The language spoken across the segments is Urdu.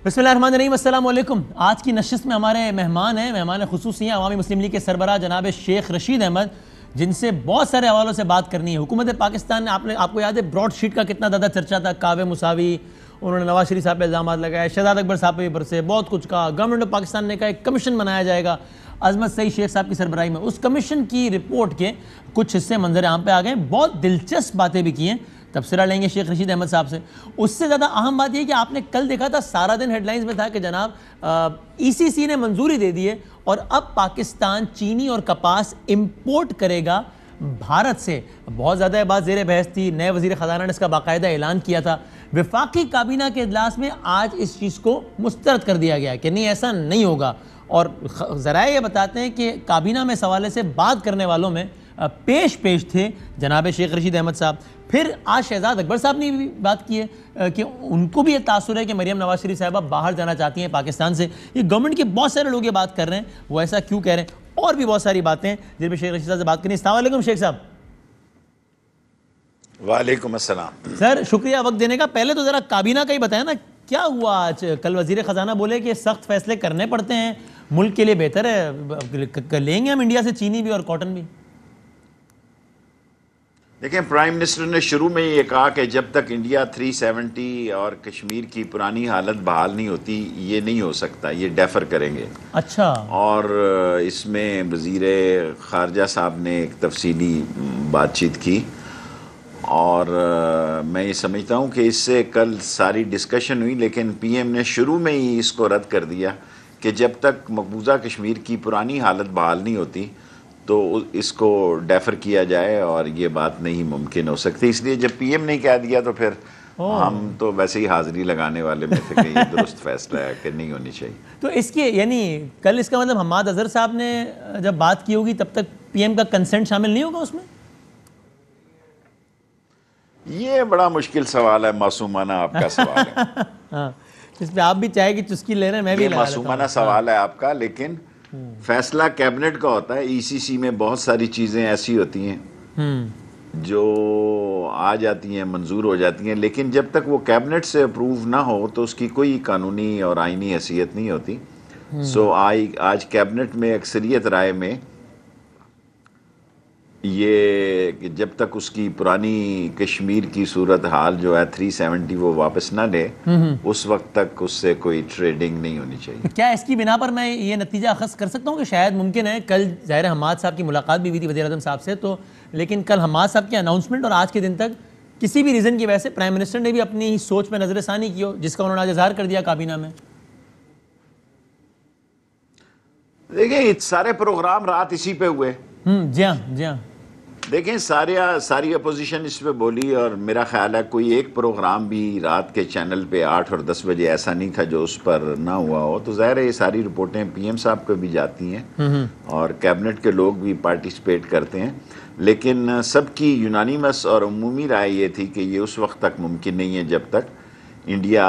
بسم اللہ الرحمن الرحیم، السلام علیکم۔ آج کی نشست میں ہمارے مہمان خصوصی ہیں عوامی مسلم لیگ کے سربراہ جناب شیخ رشید احمد، جن سے بہت سارے حوالوں سے بات کرنی ہے۔ حکومت پاکستان نے آپ کو یاد ہے براڈ شیٹ کا کتنا زیادہ چرچا تھا، کعبے مساوی، انہوں نے نواز شریف صاحب پہ الزامات لگائے، شہزاد اکبر صاحب پہ بھی برسے، بہت کچھ کہا۔ گورنمنٹ آف پاکستان نے کہا ایک کمیشن بنایا جائے گا عظمت سعید شیخ صاحب کی سربراہی میں۔ اس کمیشن کی رپورٹ کے کچھ حصے منظر عام پہ آ گئے، بہت دلچسپ باتیں بھی کی ہیں، تبصرہ لیں گے شیخ رشید احمد صاحب سے۔ اس سے زیادہ اہم بات یہ کہ آپ نے کل دیکھا تھا، سارا دن ہیڈ لائنز میں تھا کہ جناب ای سی سی نے منظوری دے دی ہے اور اب پاکستان چینی اور کپاس امپورٹ کرے گا بھارت سے۔ بہت زیادہ بات زیر بحث تھی، نئے وزیر خزانہ نے اس کا باقاعدہ اعلان کیا تھا۔ وفاقی کابینہ کے اجلاس میں آج اس چیز کو مسترد کر دیا گیا کہ نہیں، ایسا نہیں ہوگا، اور ذرائع یہ بتاتے ہیں کہ کابینہ میں اس حوالے سے بات کرنے والوں میں پیش تھے جناب شیخ رشید احمد صاحب۔ پھر آج شہزاد اکبر صاحب نے بھی بات کی ہے کہ ان کو بھی یہ تاثر ہے کہ مریم نواز شریف صاحبہ باہر جانا چاہتی ہیں پاکستان سے۔ یہ گورنمنٹ کے بہت سارے لوگ یہ بات کر رہے ہیں، وہ ایسا کیوں کہہ رہے ہیں، اور بھی بہت ساری باتیں جن پہ شیخ رشید صاحب سے بات کرنی ہے۔ السلام علیکم شیخ صاحب۔ وعلیکم السلام سر شکریہ وقت دینے کا۔ پہلے تو ذرا کابینہ کا ہی بتائیں نا، کیا ہوا آج؟ کل وزیر خزانہ بولے کہ سخت فیصلے کرنے پڑتے ہیں، ملک کے لیے بہتر ہے، لیں گے ہم انڈیا سے چینی بھی اور کاٹن بھی۔ دیکھیں، پرائم منسٹر نے شروع میں یہ کہا کہ جب تک انڈیا 370 اور کشمیر کی پرانی حالت بحال نہیں ہوتی یہ نہیں ہو سکتا، یہ ڈیفر کریں گے۔ اچھا۔ اور اس میں وزیر خارجہ صاحب نے ایک تفصیلی بات چیت کی، اور میں یہ سمجھتا ہوں کہ اس سے کل ساری ڈسکشن ہوئی، لیکن پی ایم نے شروع میں ہی اس کو رد کر دیا کہ جب تک مقبوضہ کشمیر کی پرانی حالت بحال نہیں ہوتی تو اس کو ڈیفر کیا جائے، اور یہ بات نہیں ممکن ہو سکتی۔ اس لیے جب پی ایم نے کہہ دیا تو پھر ہم تو ویسے ہی حاضری لگانے والے میں تھے کہ یہ درست فیصلہ ہے کہ نہیں ہونی چاہیے۔ تو اس کی یعنی کل اس کا مطلب حماد اظہر صاحب نے جب بات کی ہوگی تب تک پی ایم کا کنسنٹ شامل نہیں ہوگا اس میں؟ یہ بڑا مشکل سوال ہے، معصومانہ آپ کا سوال ہے۔ ہاں، اس پہ آپ بھی چاہے کہ چسکی لے رہے ہیں، میں بھی یہ معصومانہ سوال ہے آپ کا، لیکن فیصلہ کیبنٹ کا ہوتا ہے۔ ای سی سی میں بہت ساری چیزیں ایسی ہوتی ہیں جو آ جاتی ہیں، منظور ہو جاتی ہیں، لیکن جب تک وہ کیبنٹ سے اپروو نہ ہو تو اس کی کوئی قانونی اور آئینی حیثیت نہیں ہوتی۔ سو آج کیبنٹ میں اکثریت رائے میں یہ کہ جب تک اس کی پرانی کشمیر کی صورتحال جو ہے 370 وہ واپس نہ لے، اس وقت تک اس سے کوئی ٹریڈنگ نہیں ہونی چاہیے۔ کیا اس کی بنا پر میں یہ نتیجہ اخذ کر سکتا ہوں کہ شاید ممکن ہے، کل ظاہر حماد صاحب کی ملاقات بھی ہوئی تھی وزیر اعظم صاحب سے، تو لیکن کل حماد صاحب کی اناؤنسمنٹ اور آج کے دن تک کسی بھی ریزن کی وجہ سے پرائم منسٹر نے بھی اپنی سوچ میں نظر ثانی کی ہو، جس کا انہوں نے آج اظہار کر دیا کابینہ میں؟ دیکھیں، سارے پروگرام رات اسی پہ ہوئے۔ جی ہاں جی ہاں۔ دیکھیں، ساری اپوزیشن اس پہ بولی، اور میرا خیال ہے کوئی ایک پروگرام بھی رات کے چینل پہ 8 اور 10 بجے ایسا نہیں تھا جو اس پر نہ ہوا ہو۔ تو ظاہر ہے یہ ساری رپورٹیں پی ایم صاحب کو بھی جاتی ہیں اور کیبنٹ کے لوگ بھی پارٹیسپیٹ کرتے ہیں، لیکن سب کی یونانیمس اور عمومی رائے یہ تھی کہ یہ اس وقت تک ممکن نہیں ہے جب تک انڈیا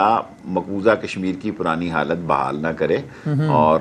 مقبوضہ کشمیر کی پرانی حالت بحال نہ کرے اور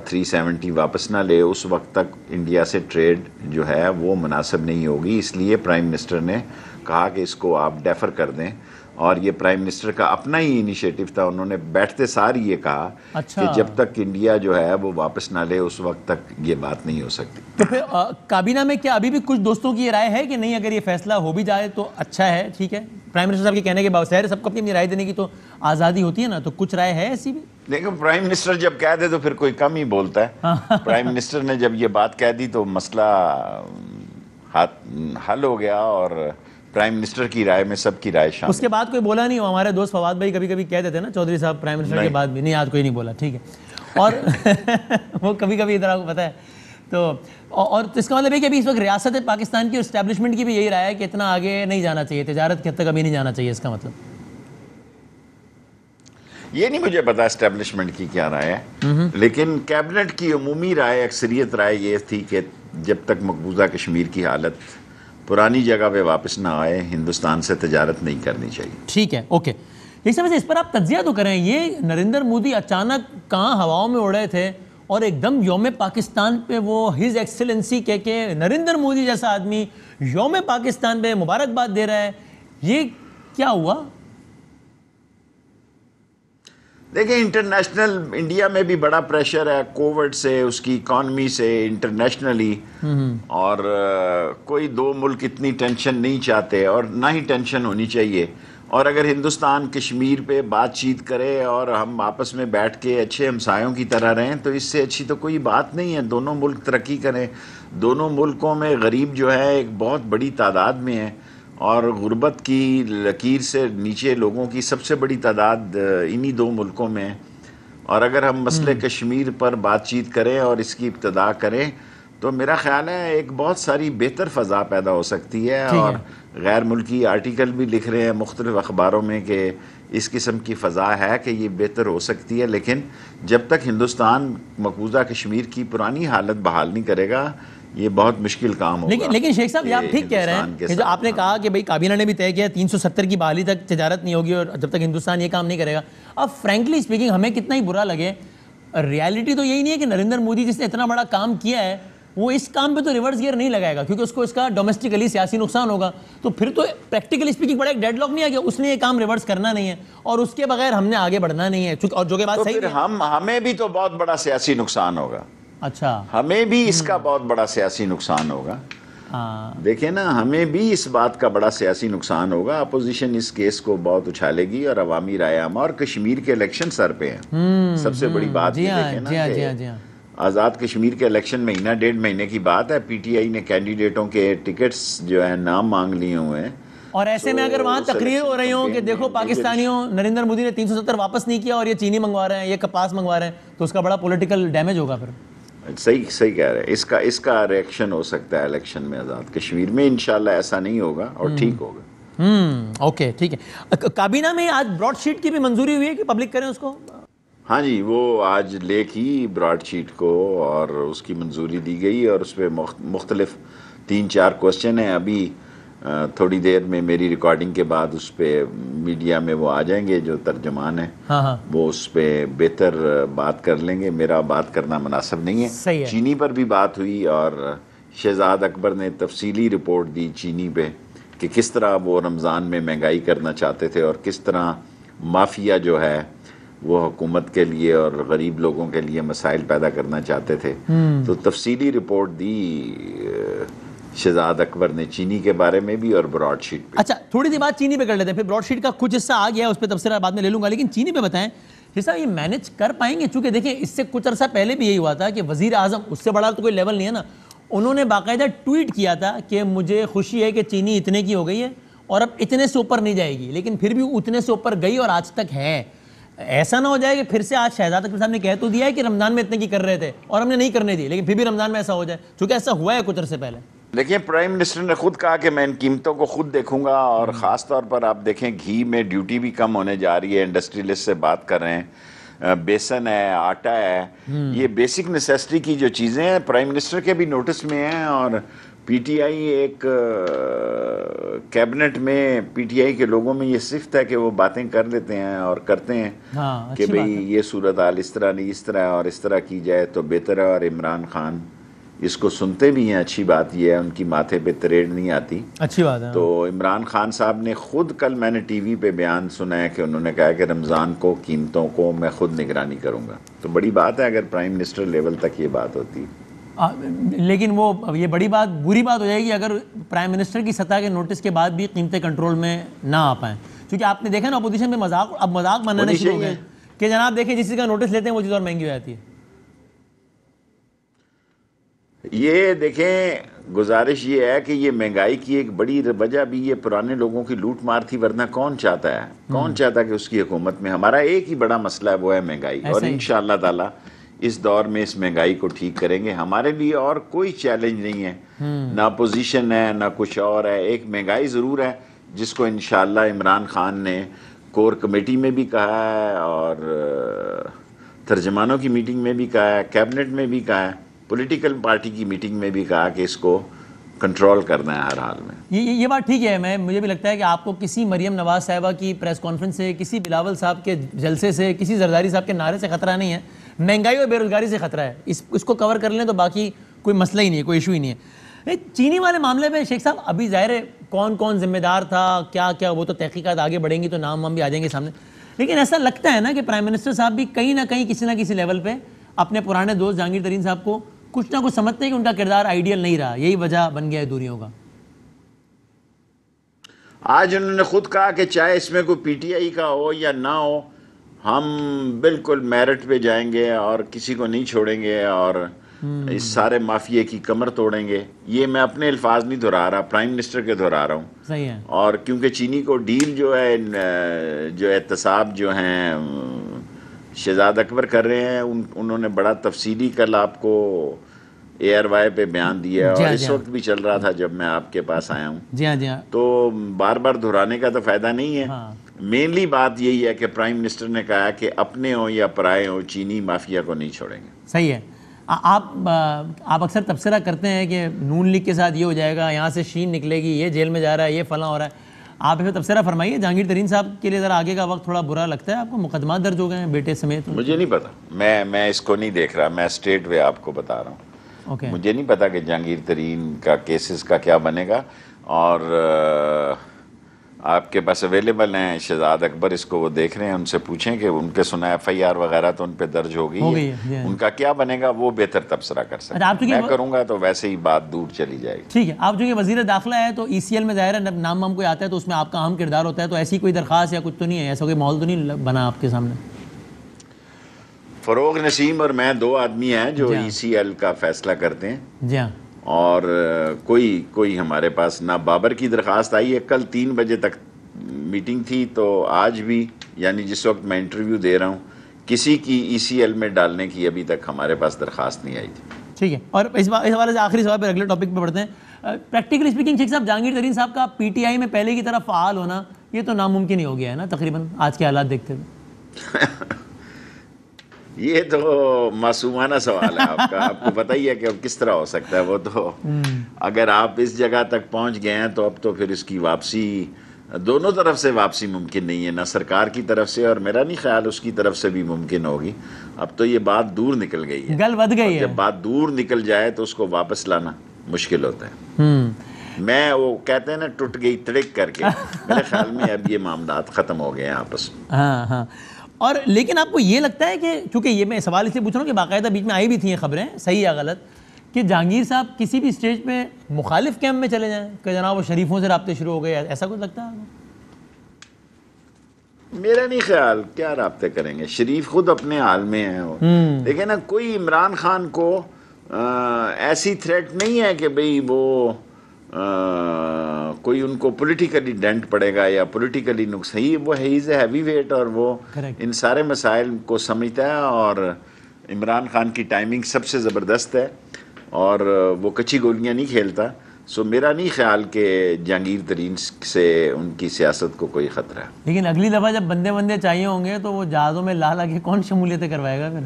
370 واپس نہ لے، اس وقت تک انڈیا سے ٹریڈ جو ہے وہ مناسب نہیں ہوگی۔ اس لیے پرائم منسٹر نے کہا کہ اس کو آپ ڈیفر کر دیں، اور یہ پرائم منسٹر کا اپنا ہی انیشیٹو تھا۔ انہوں نے بیٹھتے سار یہ کہا کہ جب تک انڈیا جو ہے وہ واپس نہ لے اس وقت تک یہ بات نہیں ہو سکتی۔ تو پھر کابینہ میں کیا ابھی بھی کچھ دوستوں کی یہ رائے ہے کہ نہیں، اگر یہ فیصلہ ہو بھی جائے تو اچھا ہے، ٹھیک ہے؟ پرائم منسٹر صاحب کے کہنے کے باوجود ہے، سب کو اپنی رائے دینے کی تو آزادی ہوتی ہے نا، تو کچھ رائے ہے ایسی بھی؟ دیکھو، پرائم منسٹر جب کہہ دے تو پھر کوئی کم ہی بولتا ہے۔ پرائم منسٹر نے جب یہ بات کہہ دی تو مسئلہ حل ہو گیا، اور پرائم منسٹر کی رائے میں سب کی رائے شامل۔ اس کے بعد کوئی بولا نہیں؟ ہمارے دوست فواد بھائی کبھی کبھی کہتے تھے نا چودھری صاحب پرائم منسٹر کے بعد بھی نہیں، آج کوئی نہیں بولا، ٹھیک ہے؟ اور وہ کبھی کبھی ادھر آپ کو پتہ ہے تو، اور اس کا مطلب ہے کہ ابھی اس وقت ریاست پاکستان کی اور اسٹیبلشمنٹ کی بھی یہی رائے ہے کہ اتنا آگے نہیں جانا چاہیے، تجارت کی حد تک ابھی نہیں جانا چاہیے، اس کا مطلب؟ یہ نہیں مجھے پتا اسٹیبلشمنٹ کی کیا رائے ہے، لیکن کیبنٹ کی عمومی رائے، اکثریت رائے یہ تھی کہ جب تک مقبوضہ کشمیر کی حالت پرانی جگہ پہ واپس نہ آئے ہندوستان سے تجارت نہیں کرنی چاہیے۔ ٹھیک ہے، اوکے۔ اس طرح سے اس پر آپ تجزیہ تو کریں، یہ نریندر مودی اچانک کہاں ہواؤں میں اڑے تھے اور ایک دم یوم پاکستان پہ وہ ہز ایکسلنسی کہہ کے نریندر مودی جیسا آدمی یوم پاکستان پہ مبارکباد دے رہا ہے، یہ کیا ہوا؟ دیکھیں انٹرنیشنل انڈیا میں بھی بڑا پریشر ہے کووڈ سے، اس کی اکانومی سے، انٹرنیشنلی، اور کوئی دو ملک اتنی ٹینشن نہیں چاہتے اور نہ ہی ٹینشن ہونی چاہیے. اور اگر ہندوستان کشمیر پہ بات چیت کرے اور ہم آپس میں بیٹھ کے اچھے ہمسایوں کی طرح رہیں تو اس سے اچھی تو کوئی بات نہیں ہے. دونوں ملک ترقی کریں. دونوں ملکوں میں غریب جو ہے ایک بہت بڑی تعداد میں ہے، اور غربت کی لکیر سے نیچے لوگوں کی سب سے بڑی تعداد انہی دو ملکوں میں ہے. اور اگر ہم مسئلے کشمیر پر بات چیت کریں اور اس کی ابتدا کریں تو میرا خیال ہے ایک بہت ساری بہتر فضا پیدا ہو سکتی ہے. اور غیر ملکی آرٹیکل بھی لکھ رہے ہیں مختلف اخباروں میں کہ اس قسم کی فضا ہے کہ یہ بہتر ہو سکتی ہے. لیکن جب تک ہندوستان مقبوضہ کشمیر کی پرانی حالت بحال نہیں کرے گا یہ بہت مشکل کام ہوگا. لیکن شیخ صاحب یہ آپ ٹھیک کہہ رہے ہیں کہ جو آپ نے کہا کہ بھائی کابینہ نے بھی طے کیا 370 کی بحالی تک تجارت نہیں ہوگی اور جب تک ہندوستان یہ کام نہیں کرے گا. اب فرینکلی اسپیکنگ ہمیں کتنا ہی برا لگے، ریالٹی تو یہی نہیں ہے کہ نریندر مودی جس نے اتنا بڑا کام کیا ہے وہ اس کام پہ تو ریورس گیئر نہیں لگائے گا، کیونکہ اس کو اس کا ڈومیسٹکلی سیاسی نقصان ہوگا. تو پھر تو پریکٹیکلی اسپیکنگ بڑا ایک ڈیڈ لاک نہیں ہے کہ اس نے یہ کام ریورس کرنا نہیں ہے اور اس کے بغیر ہم نے آگے بڑھنا نہیں ہے. اور جو کہ بات صحیح ہے، ہمیں بھی تو بہت بڑا سیاسی نقصان ہوگا. اچھا ہمیں بھی اس کا بہت بڑا سیاسی نقصان ہوگا. دیکھیں نا، ہمیں بھی اس بات کا بڑا سیاسی نقصان ہوگا. اپوزیشن اس کیس کو بہت اچھالے گی اور عوامی رائے عامہ اور کشمیر کے الیکشن سر پہ ہیں. سب سے بڑی بات یہ دیکھیں نا کہ آزاد کشمیر کے الیکشن مہینہ 1.5 مہینے کی بات ہے. پی ٹی آئی نے کینڈیڈیٹوں کے ٹکٹس جو ہیں نام مانگ لیے ہوئے ہیں. اور ایسے میں اگر وہاں تقریر ہو رہی ہوں کہ دیکھو پاکستانیوں نریندر مودی نے 370 واپس نہیں کیا اور یہ چینی منگوا رہے ہیں، یہ کپاس منگوا رہے ہیں، تو اس کا بڑا پولیٹیکل ڈیمیج ہوگا. پھر صحیح کہہ رہے ہیں. اس کا ریئیکشن ہو سکتا ہے الیکشن میں آزاد کشمیر میں. انشاءاللہ ایسا نہیں ہوگا اور ٹھیک ہوگا. اوکے ٹھیک ہے. کابینہ میں آج براڈ شیٹ کی بھی منظوری ہوئی ہے کہ پبلک کریں اس کو؟ ہاں جی، وہ آج لے کی براڈ شیٹ کو اور اس کی منظوری دی گئی اور اس پہ مختلف 3-4 کوسچن ہیں. ابھی تھوڑی دیر میں میری ریکارڈنگ کے بعد اس پہ میڈیا میں وہ آ جائیں گے جو ترجمان ہیں، وہ اس پہ بہتر بات کر لیں گے. میرا بات کرنا مناسب نہیں ہے. چینی پر بھی بات ہوئی اور شہزاد اکبر نے تفصیلی رپورٹ دی چینی پہ کہ کس طرح وہ رمضان میں مہنگائی کرنا چاہتے تھے اور کس طرح مافیا جو ہے وہ حکومت کے لیے اور غریب لوگوں کے لیے مسائل پیدا کرنا چاہتے تھے. تو تفصیلی رپورٹ دی شہزاد اکبر نے چینی کے بارے میں بھی اور براڈ شیٹ پہ. اچھا تھوڑی سی بات چینی پہ کر لیتے ہیں، پھر براڈ شیٹ کا کچھ حصہ آ گیا اس پہ تبصرہ بعد میں لے لوں گا. لیکن چینی پہ بتائیں صاحب یہ مینیج کر پائیں گے؟ چونکہ دیکھیں اس سے کچھ عرصہ پہلے بھی یہی ہوا تھا کہ وزیر اعظم، اس سے بڑا تو کوئی لیول نہیں ہے نا، انہوں نے باقاعدہ ٹویٹ کیا تھا کہ مجھے خوشی ہے کہ چینی اتنے کی ہو گئی ہے اور اب اتنے سے اوپر نہیں جائے گی. لیکن پھر بھی اتنے سے اوپر گئی اور آج تک ہے. ایسا نہ ہو جائے کہ پھر سے آج شہزاد اکبر صاحب نے کہہ تو دیا ہے کہ رمضان میں اتنے کی کر رہے تھے اور ہم نے نہیں کرنے دی، لیکن پھر بھی رمضان میں ایسا ہو جائے، چونکہ ایسا ہوا ہے کچھ عرصے پہلے. دیکھیں پرائم منسٹر نے خود کہا کہ میں ان قیمتوں کو خود دیکھوں گا. اور خاص طور پر آپ دیکھیں گھی میں ڈیوٹی بھی کم ہونے جا رہی ہے. انڈسٹریلسٹ سے بات کر رہے ہیں، بیسن ہے، آٹا ہے، یہ بیسک نیسیسٹی کی جو چیزیں ہیں پرائم منسٹر کے بھی نوٹس میں ہیں. اور پی ٹی آئی ایک کیبنٹ میں پی ٹی آئی کے لوگوں میں یہ صفت ہے کہ وہ باتیں کر لیتے ہیں اور کرتے ہیں کہ بھئی یہ صورتحال اس طرح نہیں، اس طرح اور اس طرح کی جائے تو بہتر ہے. اور عمران خان اس کو سنتے بھی ہیں. اچھی بات یہ ہے ان کی ماتھے پہ تریڑ نہیں آتی. اچھی بات ہے. تو عمران خان صاحب نے خود کل میں نے ٹی وی پہ بیان سنا ہے کہ انہوں نے کہا کہ رمضان کو قیمتوں کو میں خود نگرانی کروں گا. تو بڑی بات ہے اگر پرائم منسٹر لیول تک یہ بات ہوتی. لیکن وہ یہ بڑی بات بری بات ہو جائے گی اگر پرائم منسٹر کی سطح کے نوٹس کے بعد بھی قیمتیں کنٹرول میں نہ آ پائیں. کیونکہ آپ نے دیکھا نا اپوزیشن میں اب مذاق بنانا شروع ہو گئے کہ جناب دیکھیں جس کا نوٹس لیتے ہیں وہ چیز اور مہنگی ہو جاتی ہے. یہ دیکھیں گزارش یہ ہے کہ یہ مہنگائی کی ایک بڑی وجہ بھی یہ پرانے لوگوں کی لوٹ مار تھی. ورنہ کون چاہتا ہے کہ اس کی حکومت میں. ہمارا ایک ہی بڑا مسئلہ ہے وہ ہے مہنگائی. اور انشاءاللہ تعالی اس دور میں اس مہنگائی کو ٹھیک کریں گے. ہمارے لیے اور کوئی چیلنج نہیں ہے، نہ اپوزیشن ہے نہ کچھ اور ہے. ایک مہنگائی ضرور ہے جس کو انشاءاللہ عمران خان نے کور کمیٹی میں بھی کہا ہے اور ترجمانوں کی میٹنگ میں بھی کہا ہے، کیبنٹ میں بھی کہا ہے، پولیٹیکل پارٹی کی میٹنگ میں بھی کہا کہ اس کو کنٹرول کرنا ہے ہر حال میں. یہ بات ٹھیک ہے. مجھے بھی لگتا ہے کہ آپ کو کسی مریم نواز صاحبہ کی پریس کانفرنس سے، کسی بلاول صاحب کے جلسے سے، کسی زرداری صاحب کے نعرے سے خطرہ نہیں ہے. مہنگائی اور بے روزگاری سے خطرہ ہے. اس کو کور کر لیں تو باقی کوئی مسئلہ ہی نہیں ہے، کوئی ایشو ہی نہیں ہے. چینی والے معاملے میں شیخ صاحب ابھی ظاہر ہے کون ذمہ دار تھا، کیا وہ تو تحقیقات آگے بڑھیں گی تو نام بھی آ جائیں گے سامنے. لیکن ایسا لگتا ہے نا کہ پرائم منسٹر صاحب بھی کہیں نہ کہیں کسی نہ کسی لیول پہ اپنے پرانے دوست جہانگیر ترین صاحب کو کچھ نہ کچھ سمجھتے ہیں کہ ان کا کردار آئیڈیل نہیں رہا, یہی وجہ بن گیا ہے دوریوں کا. آج انہوں نے خود کہا کہ چاہے اس میں کوئی پی ٹی آئی کا ہو یا نہ ہو, ہم بالکل میرٹ پہ جائیں گے اور کسی کو نہیں چھوڑیں گے اور اس سارے مافیا کی کمر توڑیں گے. یہ میں اپنے الفاظ نہیں دہرا رہا, پرائم منسٹر کے دہرا رہا ہوں. صحیح ہے. اور کیونکہ چینی کو ڈیل جو ہے, جو احتساب جو ہیں شہزاد اکبر کر رہے ہیں, انہوں نے بڑا تفصیلی کل آپ کو اے آر وائی پہ بیان دیا ہے, اور اس وقت بھی چل رہا تھا جب میں آپ کے پاس آیا ہوں. جی ہاں, جی ہاں. تو بار بار دہرانے کا تو فائدہ نہیں ہے. مینلی بات یہی ہے کہ پرائم منسٹر نے کہا کہ اپنے ہوں یا پرائے ہوں, چینی مافیا کو نہیں چھوڑیں گے. صحیح ہے. آپ اکثر تبصرہ کرتے ہیں کہ نون لیگ کے ساتھ یہ ہو جائے گا, یہاں سے شین نکلے گی, یہ جیل میں جا رہا ہے, یہ فلاں ہو رہا ہے. آپ پھر تبصرہ فرمائیے, جہانگیر ترین صاحب کے لیے ذرا آگے کا وقت تھوڑا برا لگتا ہے آپ کو؟ مقدمات درج ہو گئے ہیں بیٹے سمیت. مجھے نہیں پتا, میں اس کو نہیں دیکھ رہا, میں اسٹریٹ وے آپ کو بتا رہا ہوں. مجھے نہیں پتا کہ جہانگیر ترین کا کیسز کا کیا بنے گا. اور آپ کے پاس اویلیبل ہیں شہزاد اکبر, اس کو وہ دیکھ رہے ہیں, ان سے پوچھیں کہ ان کے سنا ایف آئی آر وغیرہ تو ان پہ درج ہو گئی ہے, ان کا کیا بنے گا وہ بہتر تبصرہ کر سکتے ہیں. میں کروں گا تو ویسے ہی بات دور چلی جائے گی. ٹھیک ہے. آپ جو کہ وزیر داخلہ ہے تو ای سی ایل میں ظاہر ہے نام کوئی آتا ہے تو اس میں آپ کا اہم کردار ہوتا ہے, تو ایسی کوئی درخواست یا کچھ تو نہیں ہے, ایسا کوئی ماحول تو نہیں بنا آپ کے سامنے؟ فروغ نسیم اور میں دو آدمی ہیں جو ای سی ایل کا فیصلہ کرتے ہیں. جی ہاں. اور کوئی ہمارے پاس نہ بابر کی درخواست آئی ہے. کل 3 بجے تک میٹنگ تھی, تو آج بھی یعنی جس وقت میں انٹرویو دے رہا ہوں کسی کی ای سی ایل میں ڈالنے کی ابھی تک ہمارے پاس درخواست نہیں آئی تھی. ٹھیک ہے. اور اس حوالے سے آخری سوال پہ اگلے ٹاپک پہ بڑھتے ہیں. پریکٹیکلی اسپیکنگ شیخ صاحب, جہانگیر ترین صاحب کا پی ٹی آئی میں پہلے کی طرح فعال ہونا یہ تو ناممکن ہی ہو گیا ہے نا تقریباً آج کے حالات دیکھتے ہوئے؟ یہ تو معصومانہ سوال ہے آپ کا. آپ کو پتہ ہی ہے کہ اب کس طرح ہو سکتا ہے. وہ تو اگر آپ اس جگہ تک پہنچ گئے ہیں تو اب تو پھر اس کی واپسی, دونوں طرف سے واپسی ممکن نہیں ہے, نہ سرکار کی طرف سے اور میرا نہیں خیال اس کی طرف سے بھی ممکن ہوگی. اب تو یہ بات دور نکل گئی ہے, گل ود گئی ہے. جب بات دور نکل جائے تو اس کو واپس لانا مشکل ہوتا ہے. میں وہ کہتے ہیں نا ٹوٹ گئی تڑک کر کے, میرے خیال میں اب یہ معاملات ختم ہو گئے ہیں آپس میں. ہاں. اور لیکن آپ کو یہ لگتا ہے کہ چونکہ یہ میں سوال اس لیے پوچھ رہا ہوں کہ باقاعدہ بیچ میں آئی بھی تھیں یہ خبریں, صحیح یا غلط, کہ جہانگیر صاحب کسی بھی اسٹیج پہ مخالف کیمپ میں چلے جائیں کہ جناب وہ شریفوں سے رابطے شروع ہو گئے, ایسا کچھ لگتا ہے آپ کو؟ میرا نہیں خیال, کیا رابطے کریں گے, شریف خود اپنے حال میں ہیں. لیکن نا کوئی عمران خان کو ایسی تھریٹ نہیں ہے کہ بھئی وہ کوئی ان کو پولیٹیکلی ڈینٹ پڑے گا یا پولیٹیکلی نقصان. وہ ہیز اے ہیوی ویٹ اور وہ ان سارے مسائل کو سمجھتا ہے, اور عمران خان کی ٹائمنگ سب سے زبردست ہے اور وہ کچی گولیاں نہیں کھیلتا. سو میرا نہیں خیال کہ جہانگیر ترین سے ان کی سیاست کو کوئی خطرہ ہے. لیکن اگلی دفعہ جب بندے چاہیے ہوں گے تو وہ جہازوں میں لا کے کون شمولیتیں کروائے گا پھر؟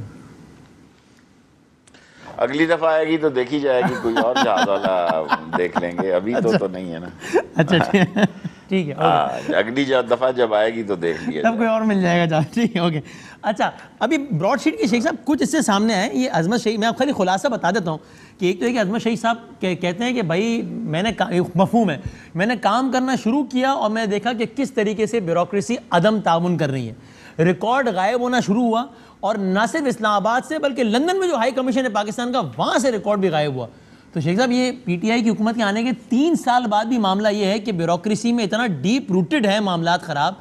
اگلی دفعہ آئے گی تو دیکھی جائے گی, کوئی اور جہاز والا دیکھ لیں گے, ابھی تو نہیں ہے نا. اچھا ٹھیک ہے, اگلی دفعہ جب آئے گی تو دیکھ لیا تب کوئی اور مل جائے گا جہاز. ٹھیک ہے, اوکے. اچھا, ابھی براڈ شیٹ کے شیخ صاحب کچھ اس سے سامنے آئے. یہ عظمت شیخ, میں آپ خالی خلاصہ بتا دیتا ہوں کہ ایک تو ہے کہ عظمت شیخ صاحب کہتے ہیں کہ بھائی میں نے مفہوم ہے, میں نے کام کرنا شروع کیا اور میں نے دیکھا کہ کس طریقے سے بیوروکریسی عدم تعاون کر رہی ہے, ریکارڈ غائب ہونا شروع ہوا, اور نہ صرف اسلام آباد سے بلکہ لندن میں جو ہائی کمیشن ہے پاکستان کا وہاں سے ریکارڈ بھی غائب ہوا. تو شیخ صاحب یہ پی ٹی آئی کی حکومت کے آنے کے 3 سال بعد بھی معاملہ یہ ہے کہ بیوروکریسی میں اتنا ڈیپ روٹڈ ہے معاملات خراب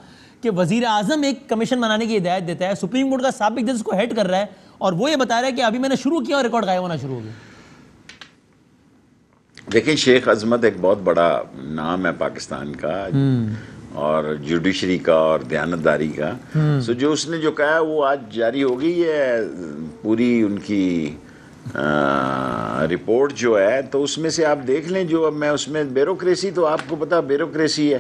کہ وزیر اعظم ایک کمیشن بنانے کی ہدایت دیتا ہے, سپریم کورٹ کا سابق جج اس کو ہیڈ کر رہا ہے, اور وہ یہ بتا رہا ہے کہ ابھی میں نے شروع کیا اور ریکارڈ غائب ہونا شروع ہو گیا. دیکھیں, شیخ عظمت ایک بہت بڑا نام ہے پاکستان کا اور جوڈیشری کا اور دیانتداری کا. سو جو اس نے جو کہا ہے وہ آج جاری ہو گئی ہے پوری ان کی رپورٹ جو ہے, تو اس میں سے آپ دیکھ لیں. جو اب میں اس میں بیوروکریسی, تو آپ کو پتا بیوروکریسی ہے,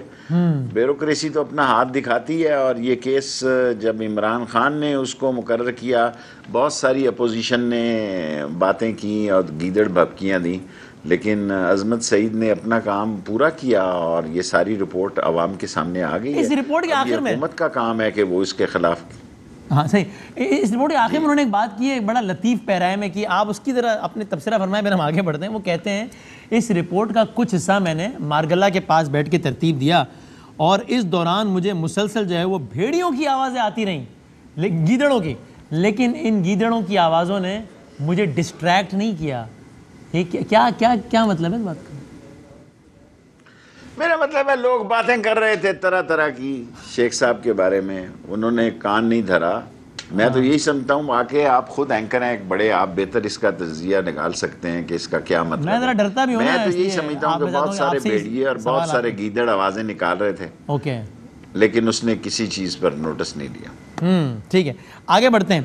بیوروکریسی تو اپنا ہاتھ دکھاتی ہے. اور یہ کیس جب عمران خان نے اس کو مقرر کیا, بہت ساری اپوزیشن نے باتیں کی اور گیدڑ بھبکیاں دیں, لیکن عظمت سعید نے اپنا کام پورا کیا اور یہ ساری رپورٹ عوام کے سامنے آ گئی ہے. اس رپورٹ کے آخر میں حکومت کا کام ہے کہ وہ اس کے خلاف. ہاں صحیح. اس رپورٹ کے آخر میں انہوں نے ایک بات کی ہے, بڑا لطیف پیرائے میں, کہ آپ اس کی ذرا اپنے تبصرہ فرمائیں, پھر ہم آگے بڑھتے ہیں. وہ کہتے ہیں اس رپورٹ کا کچھ حصہ میں نے مارگلہ کے پاس بیٹھ کے ترتیب دیا اور اس دوران مجھے مسلسل جو ہے وہ بھیڑیوں کی آوازیں آتی رہیں, گیدڑوں کی, لیکن ان گیدڑوں کی آوازوں نے مجھے ڈسٹریکٹ نہیں کیا. یہ کیا مطلب ہے اس بات کا؟ میرا مطلب ہے لوگ باتیں کر رہے تھے طرح طرح کی شیخ صاحب کے بارے میں, انہوں نے کان نہیں دھرا. میں تو یہی سمجھتا ہوں آ کے آپ خود اینکر ہیں ایک بڑے, آپ بہتر اس کا تجزیہ نکال سکتے ہیں کہ اس کا کیا مطلب ہے. میں ذرا ڈرتا بھی ہوں, میں تو یہی سمجھتا ہوں کہ بہت سارے بھیڑیے اور بہت سارے گیدڑ آوازیں نکال رہے تھے, اوکے, لیکن اس نے کسی چیز پر نوٹس نہیں لیا. ٹھیک ہے, آگے بڑھتے ہیں.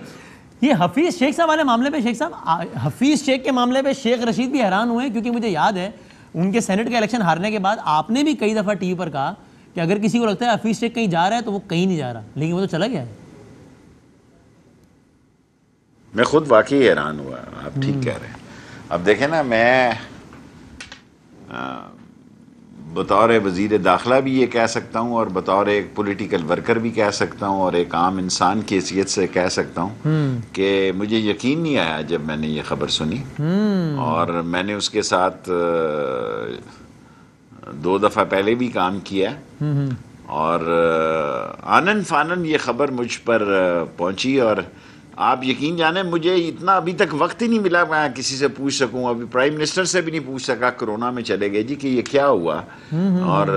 یہ حفیظ شیخ صاحب والے معاملے پہ, شیخ صاحب حفیظ شیخ کے معاملے پہ شیخ رشید بھی حیران ہوئے, کیونکہ مجھے یاد ہے ان کے سینٹ کا الیکشن ہارنے کے بعد آپ نے بھی کئی دفعہ ٹی وی پر کہا کہ اگر کسی کو لگتا ہے حفیظ شیخ کہیں جا رہا ہے تو وہ کہیں نہیں جا رہا, لیکن وہ تو چلا گیا ہے. میں خود واقعی حیران ہوا, آپ ٹھیک کہہ رہے ہیں. اب دیکھیں نا, میں بطور وزیر داخلہ بھی یہ کہہ سکتا ہوں اور بطور ایک پولیٹیکل ورکر بھی کہہ سکتا ہوں اور ایک عام انسان کی حیثیت سے کہہ سکتا ہوں کہ مجھے یقین نہیں آیا جب میں نے یہ خبر سنی, اور میں نے اس کے ساتھ 2 دفعہ پہلے بھی کام کیا, اور آنن فانن یہ خبر مجھ پر پہنچی, اور آپ یقین جانیں مجھے اتنا ابھی تک وقت ہی نہیں ملا میں کسی سے پوچھ سکوں. ابھی پرائم منسٹر سے بھی نہیں پوچھ سکا, کرونا میں چلے گئے جی کہ یہ کیا ہوا, اور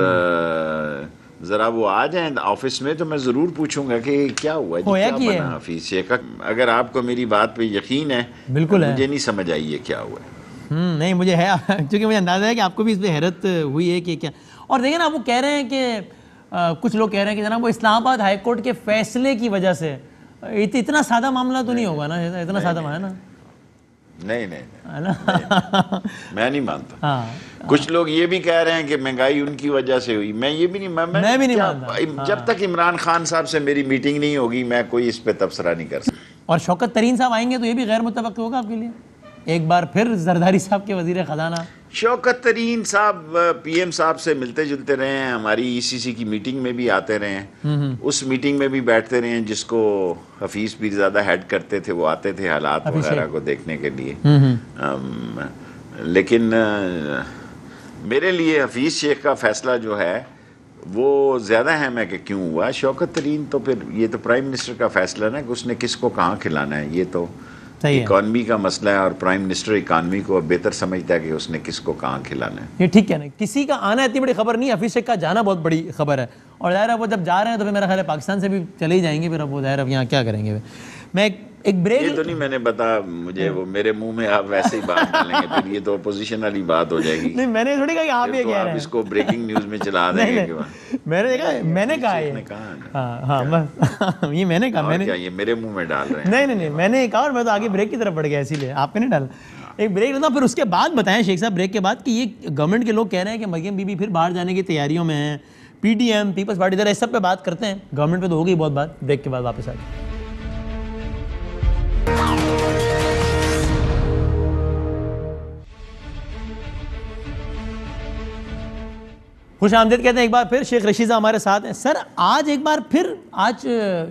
ذرا وہ آ جائیں آفس میں تو میں ضرور پوچھوں گا کہ کیا ہوا جی, کیا بنا حفیظ شیخ کا. اگر آپ کو میری بات پہ یقین ہے, بالکل مجھے نہیں سمجھ آئی یہ کیا ہوا ہے. نہیں مجھے ہے, کیونکہ مجھے اندازہ ہے کہ آپ کو بھی اس پہ حیرت ہوئی ہے کہ کیا. اور دیکھیں نا, وہ کہہ رہے ہیں کہ کچھ لوگ کہہ رہے ہیں کہ جناب وہ اسلام آباد ہائی کورٹ کے فیصلے کی وجہ سے, اتنا سادہ معاملہ تو نہیں ہوگا نا, اتنا سادہ ہے نا. نہیں میں نہیں مانتا. کچھ لوگ یہ بھی کہہ رہے ہیں کہ مہنگائی ان کی وجہ سے ہوئی, میں یہ بھی نہیں مانتا. جب تک عمران خان صاحب سے میری میٹنگ نہیں ہوگی میں کوئی اس پہ تبصرہ نہیں کر سکتا. اور شوکت ترین صاحب آئیں گے تو یہ بھی غیر متوقع ہوگا آپ کے لیے, ایک بار پھر زرداری صاحب کے وزیر خزانہ. شوکت ترین صاحب پی ایم صاحب سے ملتے جلتے رہے ہیں, ہماری ای سی سی کی میٹنگ میں بھی آتے رہے ہیں, اس میٹنگ میں بھی بیٹھتے رہے ہیں جس کو حفیظ پیرزادہ ہیڈ کرتے تھے, وہ آتے تھے حالات وغیرہ کو دیکھنے کے لیے. لیکن میرے لیے حفیظ شیخ کا فیصلہ جو ہے وہ زیادہ اہم ہے کہ کیوں ہوا. شوکت ترین تو پھر یہ تو پرائم منسٹر کا فیصلہ نا کہ اس نے کس کو کہاں کھلانا ہے, یہ تو اکانومی کا مسئلہ ہے, اور پرائم منسٹر اکانومی کو بہتر سمجھتا ہے کہ اس نے کس کو کہاں کھلانا ہے. یہ ٹھیک ہے نا, کسی کا آنا اتنی بڑی خبر نہیں, حفیظ شیخ کا جانا بہت بڑی خبر ہے, اور ظاہر ہے وہ جب جا رہے ہیں تو پھر میرا خیال ہے پاکستان سے بھی چلے ہی جائیں گے, پھر اب وہ ظاہر اب یہاں کیا کریں گے. میں ایک بریک, یہ تو نہیں میں نے بتا مجھے وہ میرے منہ میں آپ ویسے ہی بات ڈالیں گے, پھر یہ تو اپوزیشن والی بات ہو جائے گی. نہیں میں نے تھوڑی کہا کہ آپ یہ کہہ رہے ہیں, آپ اس کو بریکنگ نیوز میں چلا دیں گے. میں نے کہا یہ میں نے کہا, میں نے یہ میرے منہ میں ڈال رہے ہیں. نہیں میں نے کہا, اور میں تو آگے بریک کی طرف بڑھ گیا, اسی لیے آپ نے نہیں ڈالا. ایک بریک لیتا ہوں, پھر اس کے بعد بتائیں شیخ صاحب بریک کے بعد کہ یہ گورنمنٹ کے لوگ کہہ رہے ہیں کہ مریم بی بی پھر باہر جانے کی تیاریوں میں ہیں, P T M Peoples Party ادھر اس سب پہ بات کرتے ہیں. گورنمنٹ پہ تو ہوگی بہت بات, بریک کے بعد واپس آ جائیں. خوش آمدید کہتے ہیں ایک بار پھر, شیخ رشید صاحب ہمارے ساتھ ہیں. سر آج ایک بار پھر, آج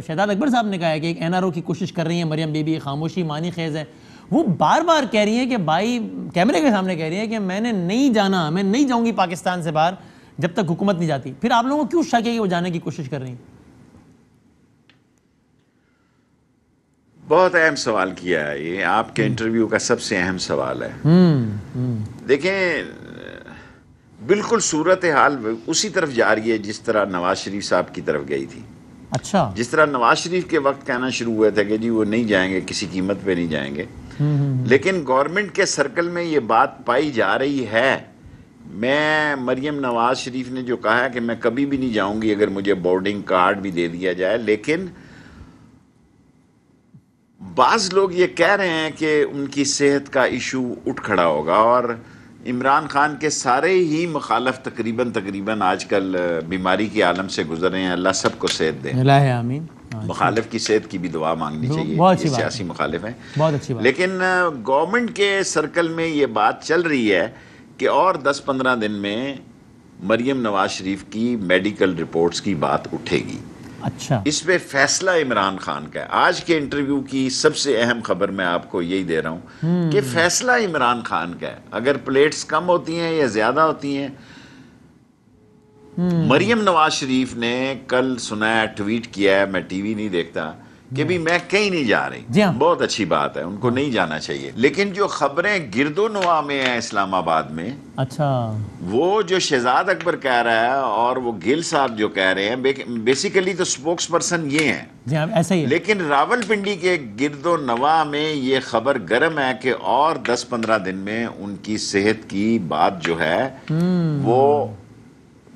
شہزاد اکبر صاحب نے کہا ہے کہ ایک این آر او کی کوشش کر رہی ہیں مریم بی بی, خاموشی معنی خیز ہے. وہ بار بار کہہ رہی ہیں کہ بھائی کیمرے کے سامنے کہہ رہی ہیں کہ میں نے نہیں جانا, میں نہیں جاؤں گی پاکستان سے باہر جب تک حکومت نہیں جاتی. پھر آپ لوگوں کو کیوں شک ہے کہ وہ جانے کی کوشش کر رہی ہیں؟ بہت اہم سوال کیا ہے, یہ آپ کے انٹرویو کا سب سے اہم سوال ہے. دیکھیں بالکل صورتحال اسی طرف جا رہی ہے جس طرح نواز شریف صاحب کی طرف گئی تھی. اچھا, جس طرح نواز شریف کے وقت کہنا شروع ہوئے تھے کہ جی وہ نہیں جائیں گے, کسی قیمت پہ نہیں جائیں گے, لیکن گورنمنٹ کے سرکل میں یہ بات پائی جا رہی ہے. میں مریم نواز شریف نے جو کہا ہے کہ میں کبھی بھی نہیں جاؤں گی اگر مجھے بورڈنگ کارڈ بھی دے دیا جائے, لیکن بعض لوگ یہ کہہ رہے ہیں کہ ان کی صحت کا ایشو اٹھ کھڑا ہوگا, اور عمران خان کے سارے ہی مخالف تقریباً آج کل بیماری کے عالم سے گزر رہے ہیں. اللہ سب کو صحت دے, آمین. مخالف کی صحت کی بھی دعا مانگنی چاہیے, یہ سیاسی مخالف ہیں. بہت اچھی بات. لیکن گورنمنٹ کے سرکل میں یہ بات چل رہی ہے کہ اور 10-15 دن میں مریم نواز شریف کی میڈیکل رپورٹس کی بات اٹھے گی. اچھا, اس پہ فیصلہ عمران خان کا ہے. آج کے انٹرویو کی سب سے اہم خبر میں آپ کو یہی دے رہا ہوں کہ فیصلہ عمران خان کا ہے. اگر پلیٹس کم ہوتی ہیں یا زیادہ ہوتی ہیں مریم نواز شریف نے کل سنایا، ٹویٹ کیا ہے، میں ٹی وی نہیں دیکھتا، کہ بھی میں کہیں نہیں جا رہی. جی ہاں. بہت اچھی بات ہے، ان کو نہیں جانا چاہیے. لیکن جو خبریں گرد و نواح میں ہیں اسلام آباد میں، اچھا وہ جو شہزاد اکبر کہہ رہا ہے اور وہ گل صاحب جو کہہ رہے ہیں، بیسیکلی تو سپوکس پرسن یہ ہیں. جی ہاں ایسا ہی ہے. لیکن راول پنڈی کے گرد و نواح میں یہ خبر گرم ہے کہ اور 10-15 دن میں ان کی صحت کی بات جو ہے وہ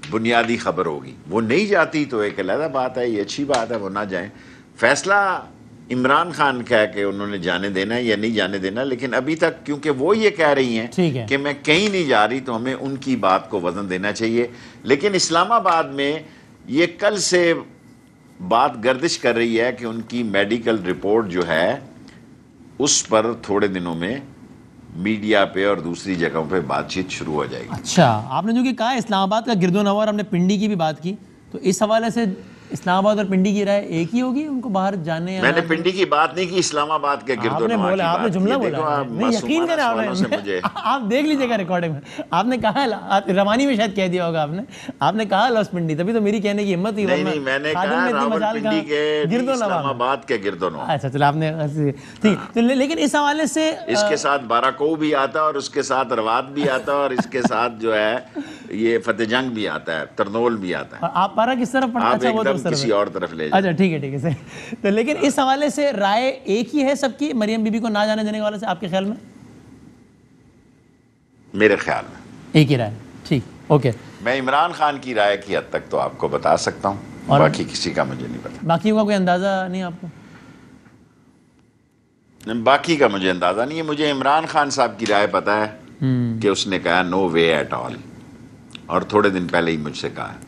بنیادی خبر ہوگی. وہ نہیں جاتی تو ایک علیحدہ بات ہے، یہ اچھی بات ہے وہ نہ جائیں. فیصلہ عمران خان کا ہے کہ انہوں نے جانے دینا ہے یا نہیں جانے دینا، لیکن ابھی تک کیونکہ وہ یہ کہہ رہی ہیں کہ میں کہیں نہیں جا رہی، تو ہمیں ان کی بات کو وزن دینا چاہیے. لیکن اسلام آباد میں یہ کل سے بات گردش کر رہی ہے کہ ان کی میڈیکل رپورٹ جو ہے اس پر تھوڑے دنوں میں میڈیا پہ اور دوسری جگہوں پہ بات چیت شروع ہو جائے گی. اچھا آپ نے جو کہ کہا اسلام آباد کا گرد و نواح، اور ہم نے پنڈی کی بھی بات کی، تو اس حوالے سے اسلام آباد اور پنڈی کی رائے ایک ہی ہوگی ان کو باہر جانے؟ میں نے پنڈی کی بات نہیں کی، اسلام آباد کے گرد و نواح کی آپ نے بات جملہ کی. بولا، نہیں یقین کریں آپ دیکھ لیجیے گا ریکارڈنگ میں، آپ نے کہا روانی میں شاید کہہ دیا ہوگا آپ نے کہا لاس پنڈی، تبھی تو میری کہنے کی ہمت ہوئی. نہیں میں نے کہا راول پنڈی کے اسلام آباد کے گرد و نواح. اچھا چلو آپ نے ٹھیک. لیکن اس حوالے سے اس کے ساتھ باراکو بھی آتا ہے اور اس کے ساتھ روات بھی آتا ہے اور اس کے ساتھ جو ہے یہ فتح جنگ بھی آتا ہے، ترنول بھی آتا ہے. آپ پارا کس طرف پڑھتے؟ اچھا وہ تو کسی اور طرف لے جائیں. اچھا ٹھیک ہے صحیح. تو لیکن اس حوالے سے رائے ایک ہی ہے سب کی مریم بی بی کو نہ جانے دینے کے حوالے سے، آپ کے خیال میں؟ میرے خیال میں ایک ہی رائے. ٹھیک اوکے. میں عمران خان کی رائے کی حد تک تو آپ کو بتا سکتا ہوں، اور باقی کسی کا مجھے نہیں پتا. باقی کا کوئی اندازہ نہیں آپ کو؟ باقی کا مجھے اندازہ نہیں ہے. مجھے عمران خان صاحب کی رائے پتا ہے کہ اس نے کہا نو وے ایٹ آل، اور تھوڑے دن پہلے ہی مجھ سے کہا ہے.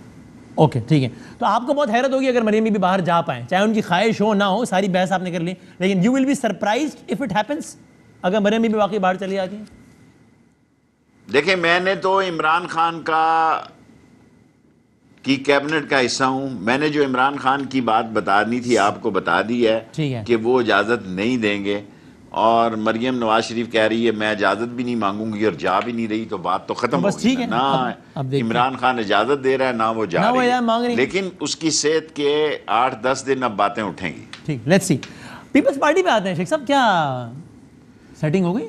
اوکے ٹھیک ہے. تو آپ کو بہت حیرت ہوگی اگر مریم بی بی باہر جا پائیں، چاہے ان کی خواہش ہو نہ ہو، ساری بحث آپ نے کر لی، لیکن you will be surprised if it happens اگر مریم بی بی واقعی باہر چلی جاتی ہیں. دیکھیں میں نے تو عمران خان کی کیبنٹ کا حصہ ہوں. میں نے جو عمران خان کی بات بتانی تھی آپ کو بتا دی ہے کہ وہ اجازت نہیں دیں گے، اور مریم نواز شریف کہہ رہی ہے میں اجازت بھی نہیں مانگوں گی اور جا بھی نہیں رہی، تو بات تو ختم ہو گئی. نہ عمران خان اجازت دے رہا ہے نہ وہ جا رہی ہے، لیکن اس کی صحت کے 8-10 دن اب باتیں اٹھیں گی. ٹھیک لیٹس سی. پیپلز پارٹی پہ آتے ہیں شیخ صاحب، کیا سیٹنگ ہو گئی؟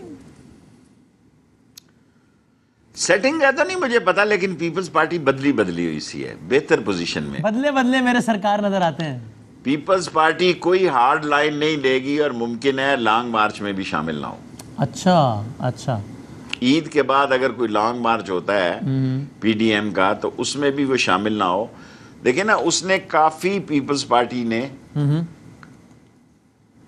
سیٹنگ ہے تو نہیں مجھے پتا، لیکن پیپلز پارٹی بدلی ہوئی سی ہے، بہتر پوزیشن میں. بدلے میرے سرکار نظر آتے ہیں. پیپلز پارٹی کوئی ہارڈ لائن نہیں لے گی اور ممکن ہے لانگ مارچ میں بھی شامل نہ ہو. اچھا عید کے بعد اگر کوئی لانگ مارچ ہوتا ہے پی ڈی ایم کا تو اس میں بھی وہ شامل نہ ہو. دیکھیں نا، اس نے کافی پیپلز پارٹی نے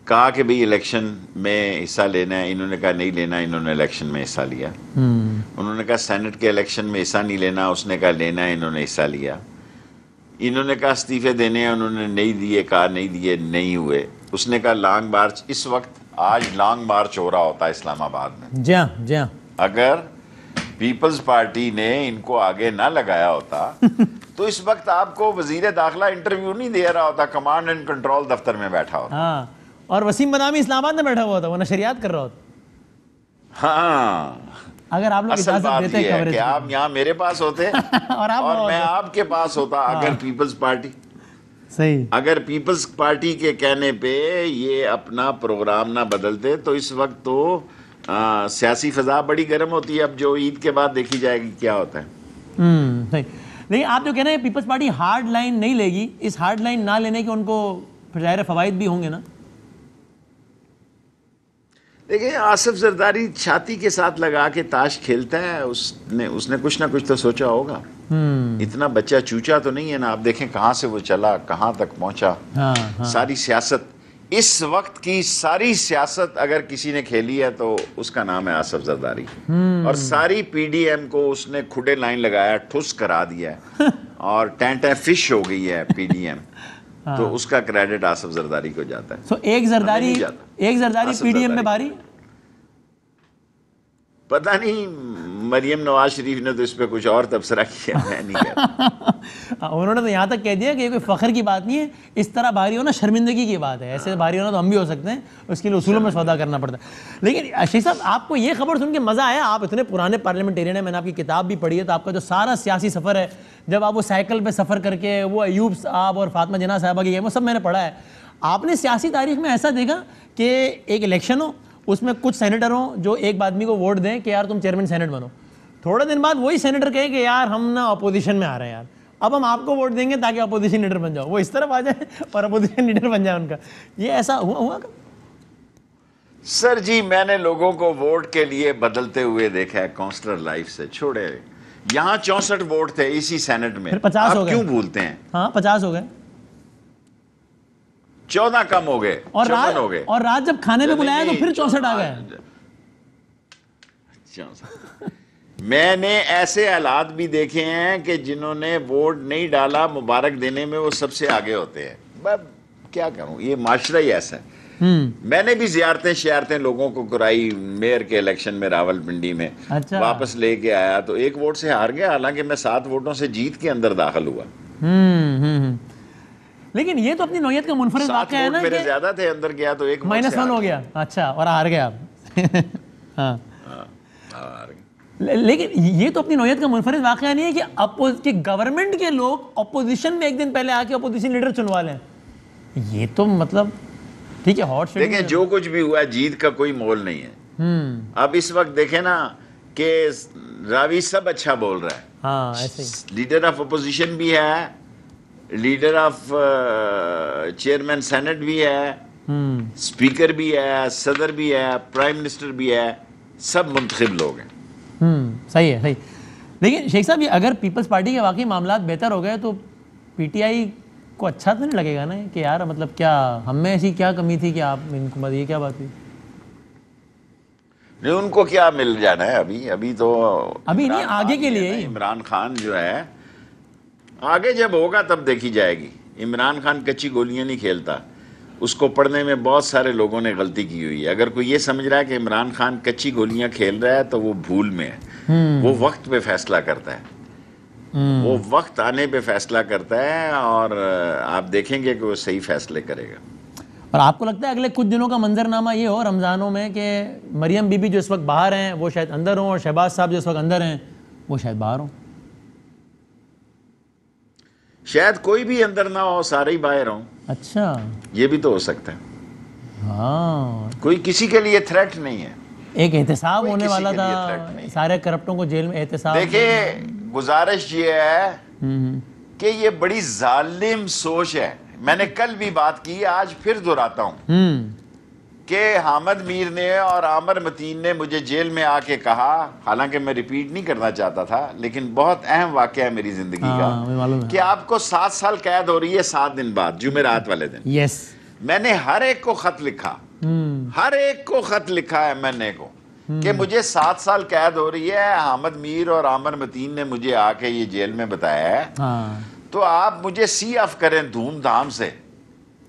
کہا کہ بھئی الیکشن میں حصہ لینا ہے، انہوں نے کہا نہیں لینا، انہوں نے الیکشن میں حصہ لیا. انہوں نے کہا سینٹ کے الیکشن میں حصہ نہیں لینا، اس نے کہا لینا ہے، انہوں نے حصہ لیا. انہوں نے کہا استعفے دینے ہیں، انہوں نے نہیں دیے، کہا نہیں دیے، نہیں ہوئے. اس نے کہا لانگ مارچ، اس وقت آج لانگ مارچ ہو رہا ہوتا ہے اسلام آباد میں. جی ہاں اگر پیپلز پارٹی نے ان کو آگے نہ لگایا ہوتا تو اس وقت آپ کو وزیر داخلہ انٹرویو نہیں دے رہا ہوتا، کمانڈ اینڈ کنٹرول دفتر میں بیٹھا ہوتا. ہاں، اور وسیم بنامی اسلام آباد میں بیٹھا ہوا تھا، وہ نشریات کر رہا ہوتا. ہاں، اگر آپ لوگ اصل بات یہ ہے کہ آپ یہاں میرے پاس ہوتے اور میں آپ کے پاس ہوتا. اگر پیپلز پارٹی اگر پیپلز پارٹی کے کہنے پہ یہ اپنا پروگرام نہ بدلتے تو اس وقت تو سیاسی فضا بڑی گرم ہوتی ہے. اب جو عید کے بعد دیکھی جائے گی کیا ہوتا ہے. لیکن آپ جو کہہ رہے ہیں پیپلز پارٹی ہارڈ لائن نہیں لے گی، اس ہارڈ لائن نہ لینے کے ان کو ظاہر فوائد بھی ہوں گے نا. دیکھیں آصف زرداری چھاتی کے ساتھ لگا کے تاش کھیلتا ہے، اس نے کچھ نہ کچھ تو سوچا ہوگا. اتنا بچہ چوچا تو نہیں ہے نا. آپ دیکھیں کہاں سے وہ چلا، کہاں تک پہنچا. ساری سیاست، اس وقت کی ساری سیاست اگر کسی نے کھیلی ہے تو اس کا نام ہے آصف زرداری. اور ساری پی ڈی ایم کو اس نے کھڈے لائن لگایا، ٹھس کرا دیا ہے اور ٹینٹیں فش ہو گئی ہے پی ڈی ایم. تو اس کا کریڈٹ آصف زرداری کو جاتا ہے. سو ایک زرداری پی ڈی ایم میں باری. پتہ نہیں، مریم نواز شریف نے تو اس پہ کچھ اور تبصرہ کیا، میں نہیں کہتا. انہوں نے تو یہاں تک کہہ دیا کہ یہ کوئی فخر کی بات نہیں ہے، اس طرح بھاری ہونا شرمندگی کی بات ہے. ایسے بھاری ہونا تو ہم بھی ہو سکتے ہیں، اس کے لیے اصولوں میں سودا کرنا پڑتا ہے. لیکن شیخ صاحب آپ کو یہ خبر سن کے مزہ آیا؟ آپ اتنے پرانے پارلیمنٹیرین ہیں، میں نے آپ کی کتاب بھی پڑھی ہے، تو آپ کا جو سارا سیاسی سفر ہے، جب آپ وہ سائیکل پہ سفر کر کے وہ ایوب صاحب اور فاطمہ جناح صاحبہ کی گئے، وہ سب میں نے پڑھا ہے. آپ نے سیاسی تاریخ میں ایسا دیکھا کہ ایک الیکشن ہو، اس میں کچھ سینیٹر ہوں جو ایک آدمی کو ووٹ دیں کہ یار تم چیئرمین سینٹ بنو، تھوڑے دن بعد وہی سینیٹر کہیں کہ یار ہم نا اپوزیشن میں آ رہے ہیں یار، اب ہم آپ کو ووٹ دیں گے تاکہ اپوزیشن لیڈر بن جاؤ، وہ اس طرف آ جائے اور اپوزیشن لیڈر بن جائے ان کا. یہ ایسا ہوا سر جی میں نے لوگوں کو ووٹ کے لیے بدلتے ہوئے دیکھا ہے کونسلر لائف سے. چھوڑے یہاں 64 ووٹ تھے اسی سینٹ میں، 50 ہو گئے. کیوں بھولتے ہیں؟ ہاں 50 ہو گئے، 14 کم ہو گئے، 54 ہو گئے، اور رات جب کھانے پہ بلایا تو پھر 64 آ گئے. میں نے ایسے حالات بھی دیکھے ہیں کہ جنہوں نے ووٹ نہیں ڈالا مبارک دینے میں وہ سب سے آگے ہوتے ہیں. کیا کروں، یہ معاشرہ ہی ایسا ہے. میں نے بھی زیارتیں لوگوں کو کرائی میئر کے الیکشن میں راول پنڈی میں. واپس لے کے آیا تو 1 ووٹ سے ہار گیا، حالانکہ میں 7 ووٹوں سے جیت کے اندر داخل ہوا. لیکن یہ تو اپنی نوعیت کا منفرد واقعہ ہے نا، میرے زیادہ تھے، اندر گیا تو 1 -1 ہو گیا. اچھا، اور ہار گیا آپ. ہاں لیکن یہ تو اپنی نوعیت کا منفرد واقعہ نہیں ہے کہ گورنمنٹ کے لوگ اپوزیشن میں ایک دن پہلے آ کے اپوزیشن لیڈر چنوا لیں. یہ تو مطلب ٹھیک ہے ہاٹ دیکھیں جو کچھ بھی ہوا جیت کا کوئی مول نہیں ہے. اب اس وقت دیکھیں نا کہ راوی سب اچھا بول رہا ہے. ہاں ایسے ہی لیڈر آف اپوزیشن بھی ہے، لیڈر آف چیئرمین سینٹ بھی ہے، اسپیکر بھی ہے، صدر بھی ہے، پرائم منسٹر بھی ہے، سب منتخب لوگ ہیں. صحیح ہے صحیح. لیکن شیخ صاحب یہ اگر پیپلز پارٹی کے واقعی معاملات بہتر ہو گئے تو پی ٹی آئی کو اچھا تو نہیں لگے گا نا کہ یار مطلب کیا ہم میں ایسی کیا کمی تھی کہ آپ ان کو یہ کیا بات ہوئی؟ نہیں ان کو کیا مل جانا ہے، ابھی تو ابھی نہیں، آگے کے لیے عمران خان جو ہے آگے جب ہوگا تب دیکھی جائے گی. عمران خان کچی گولیاں نہیں کھیلتا، اس کو پڑھنے میں بہت سارے لوگوں نے غلطی کی ہوئی ہے. اگر کوئی یہ سمجھ رہا ہے کہ عمران خان کچی گولیاں کھیل رہا ہے تو وہ بھول میں ہے. وہ وقت پہ فیصلہ کرتا ہے، وہ وقت آنے پہ فیصلہ کرتا ہے، اور آپ دیکھیں گے کہ وہ صحیح فیصلے کرے گا. اور آپ کو لگتا ہے اگلے کچھ دنوں کا منظرنامہ یہ ہو رمضانوں میں کہ مریم بی بی جو اس وقت باہر ہیں وہ شاید اندر ہوں، اور شہباز صاحب جو اس وقت اندر ہیں وہ شاید باہر ہوں؟ شاید کوئی بھی اندر نہ ہو، سارے ہی باہر ہوں. اچھا یہ بھی تو ہو سکتا ہے. ہاں کوئی کسی کے لیے تھریٹ نہیں ہے. ایک احتساب ہونے والا تھا، سارے کرپٹوں کو جیل میں احتساب. دیکھیں گزارش یہ ہے کہ یہ بڑی ظالم سوچ ہے. میں نے کل بھی بات کی، آج پھر دہراتا ہوں کہ حامد میر نے اور عامر متین نے مجھے جیل میں آ کے کہا، حالانکہ میں ریپیٹ نہیں کرنا چاہتا تھا لیکن بہت اہم واقعہ ہے میری زندگی کا، کہ آپ کو 7 سال قید ہو رہی ہے 7 دن بعد، جمعرات والے دن. یس میں نے ہر ایک کو خط لکھا، ہر ایک کو خط لکھا ہے میں نے کو کہ مجھے 7 سال قید ہو رہی ہے. حامد میر اور عامر متین نے مجھے آ کے یہ جیل میں بتایا ہے، تو آپ مجھے سی آف کریں دھوم دھام سے.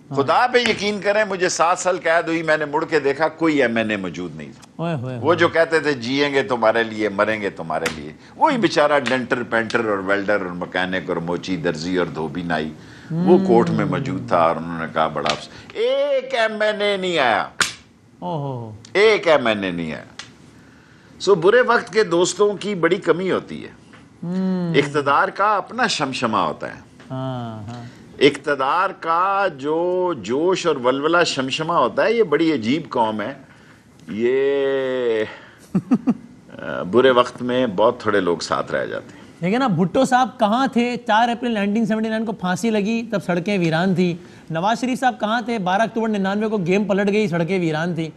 خدا پہ یقین کریں مجھے 7 سال قید ہوئی، میں نے مڑ کے دیکھا کوئی ایم این اے موجود نہیں تھا. وہ جو کہتے تھے جیئیں گے تمہارے لیے مریں گے تمہارے لیے، وہی بیچارہ ڈینٹر پینٹر اور ویلڈر اور مکینک اور موچی درزی اور دھوبی نائی وہ کورٹ میں موجود تھا. اور انہوں نے کہا بڑا ایک ایم این اے نہیں آیا، ایک ایم این اے نہیں آیا. سو برے وقت کے دوستوں کی بڑی کمی ہوتی ہے. اقتدار کا اپنا شمشمہ ہوتا ہے، اقتدار کا جو جوش اور ولولہ شمشمہ ہوتا ہے. یہ بڑی عجیب قوم ہے. یہ برے وقت میں بہت تھوڑے لوگ ساتھ رہ جاتے ہیں. لیکن نا بھٹو صاحب کہاں تھے 4 اپریل 1979 کو پھانسی لگی تب سڑکیں ویران تھی. نواز شریف صاحب کہاں تھے 12 اکتوبر 99 کو گیم پلٹ گئی سڑکیں ویران تھی.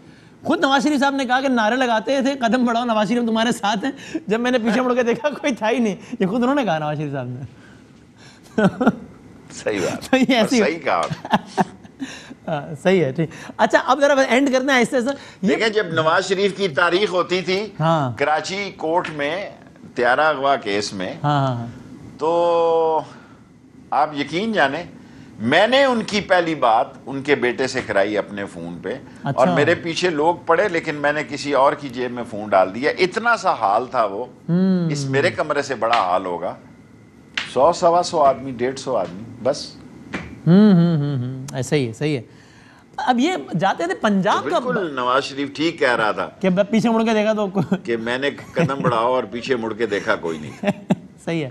خود نواز شریف صاحب نے کہا کہ نعرے لگاتے تھے قدم بڑھاؤ نواز شریف تمہارے ساتھ ہیں. جب میں نے پیچھے مڑ کے دیکھا کوئی تھا ہی نہیں. یہ خود انہوں نے کہا نواز شریف صاحب نے. صحیح بات، صحیح کہا. صحیح ہے ٹھیک. اچھا اب ذرا اینڈ کرنا ہے ایسے. دیکھیں جب نواز شریف کی تاریخ ہوتی تھی کراچی کورٹ میں طیارہ اغوا کیس میں، تو آپ یقین جانیں میں نے ان کی پہلی بات ان کے بیٹے سے کرائی اپنے فون پہ, اور میرے پیچھے لوگ پڑے, لیکن میں نے کسی اور کی جیب میں فون ڈال دیا. اتنا سا حال تھا وہ, اس میرے کمرے سے بڑا حال ہوگا 100 سوا 100 آدمی 150 آدمی بس. ایسا ہی ہے, صحیح ہے. اب یہ جاتے تھے پنجاب کا, بالکل نواز شریف ٹھیک کہہ رہا تھا کہ پیچھے مڑ کے دیکھا تو کہ میں نے قدم بڑھاؤ اور پیچھے مڑ کے دیکھا کوئی نہیں. صحیح ہے.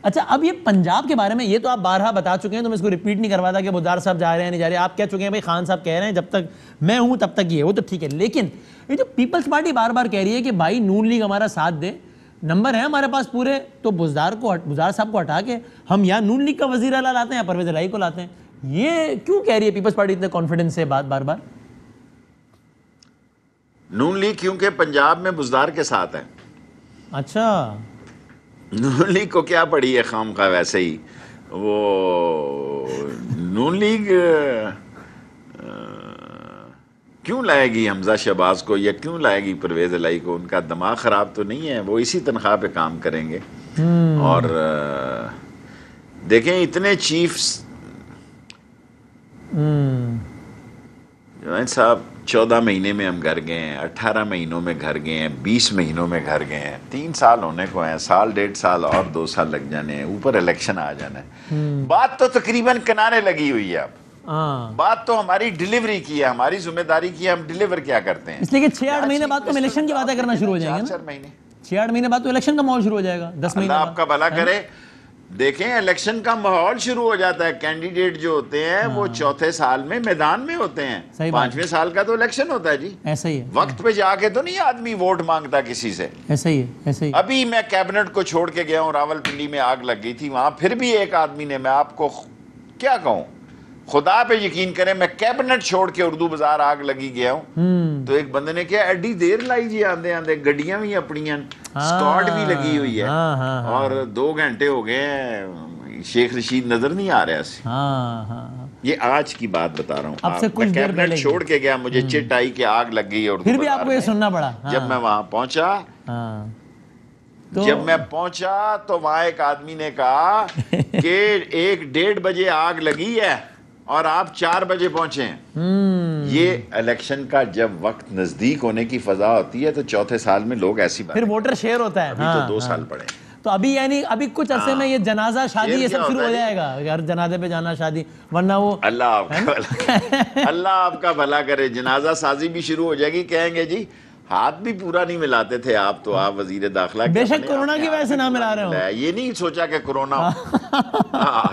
اچھا, اب یہ پنجاب کے بارے میں یہ تو آپ بارہا بتا چکے ہیں, تو میں اس کو ریپیٹ نہیں کرواتا کہ بزدار صاحب جا رہے ہیں نہیں جا رہے. آپ کہہ چکے ہیں بھائی خان صاحب کہہ رہے ہیں جب تک میں ہوں تب تک یہ ہے, وہ تو ٹھیک ہے. لیکن یہ جو پیپلز پارٹی بار بار کہہ رہی ہے کہ بھائی نون لیگ ہمارا ساتھ دے, نمبر ہے ہمارے پاس پورے, تو بزدار صاحب کو ہٹا کے ہم یا نون لیگ کا وزیر اعلیٰ لاتے ہیں یا پرویز الہی کو لاتے ہیں. یہ کیوں کہہ رہی ہے پیپلز پارٹی اتنے کانفیڈنس سے بات بار بار؟ نون لیگ کیونکہ پنجاب میں بزدار کے ساتھ ہے. اچھا, نون لیگ کو کیا پڑی ہے خام خواہ, ویسے ہی وہ نون لیگ کیوں لائے گی حمزہ شہباز کو یا کیوں لائے گی پرویز الہی کو؟ ان کا دماغ خراب تو نہیں ہے, وہ اسی تنخواہ پہ کام کریں گے. اور دیکھیں اتنے چیفز صاحب 14 مہینے میں ہم گھر گئے ہیں, 18 مہینوں میں گھر گئے ہیں, 20 مہینوں میں گھر گئے ہیں, 3 سال ہونے کو ہیں, سال 1.5 سال اور 2 سال لگ جانے ہیں, اوپر الیکشن آ جانا ہے. بات تو تقریباً کنارے لگی ہوئی ہے. اب بات تو ہماری ڈیلیوری کی ہے, ہماری ذمہ داری کی ہے, ہم ڈیلیور کیا کرتے ہیں. اس لیے کہ 6-8 مہینے بعد تو الیکشن کی باتیں کرنا شروع ہو جائیں گے. 6-8 مہینے بعد تو الیکشن کا ماحول شروع ہو جائے گا. 10 مہینے آپ کا بھلا کرے. دیکھیں الیکشن کا ماحول شروع ہو جاتا ہے, کینڈیڈیٹ جو ہوتے ہیں وہ چوتھے سال میں میدان میں ہوتے ہیں, 5ویں سال کا تو الیکشن ہوتا ہے. جی ایسا ہی ہے, وقت پہ جا کے تو نہیں آدمی ووٹ مانگتا کسی سے. ایسا ہی ہے, ایسا ہی. ابھی میں کیبنٹ کو چھوڑ کے گیا ہوں, راولپنڈی میں آگ لگ گئی تھی, وہاں پھر بھی ایک آدمی نے, میں آپ کو کیا کہوں, خدا پہ یقین کریں, میں کیبنٹ چھوڑ کے اردو بازار آگ لگی گیا ہوں, تو ایک بندے نے کہا ایڈی دیر لائی جی آندے آندے, گڈیاں بھی اپنی سکواڈ بھی لگی ہوئی ہے, اور 2 گھنٹے ہو گئے ہیں, شیخ رشید نظر نہیں آ رہا. یہ آج کی بات بتا رہا ہوں, میں کیبنٹ چھوڑ کے گیا, مجھے چٹ آئی کہ آگ لگ گئی, اور پھر بھی آپ کو یہ سننا پڑا. جب میں وہاں پہنچا, تو وہاں ایک آدمی نے کہا کہ 1-1:30 بجے آگ لگی ہے اور آپ 4 بجے پہنچے ہیں. یہ الیکشن کا جب وقت نزدیک ہونے کی فضا ہوتی ہے تو چوتھے سال میں لوگ ایسی بات, پھر ووٹر شیئر ہوتا ہے. ابھی تو 2 سال پڑے, تو ابھی یعنی ابھی کچھ عرصے میں یہ جنازہ شادی یہ سب شروع ہو جائے گا, ہر جنازے پہ جانا شادی, ورنہ وہ اللہ آپ کا بھلا کرے, جنازہ سازی بھی شروع ہو جائے گی. کہیں گے جی ہاتھ بھی پورا نہیں ملاتے تھے آپ, تو آپ وزیر داخلہ بے شک کورونا کی وجہ سے نہ ملا رہے ہوں. یہ نہیں سوچا کہ کورونا,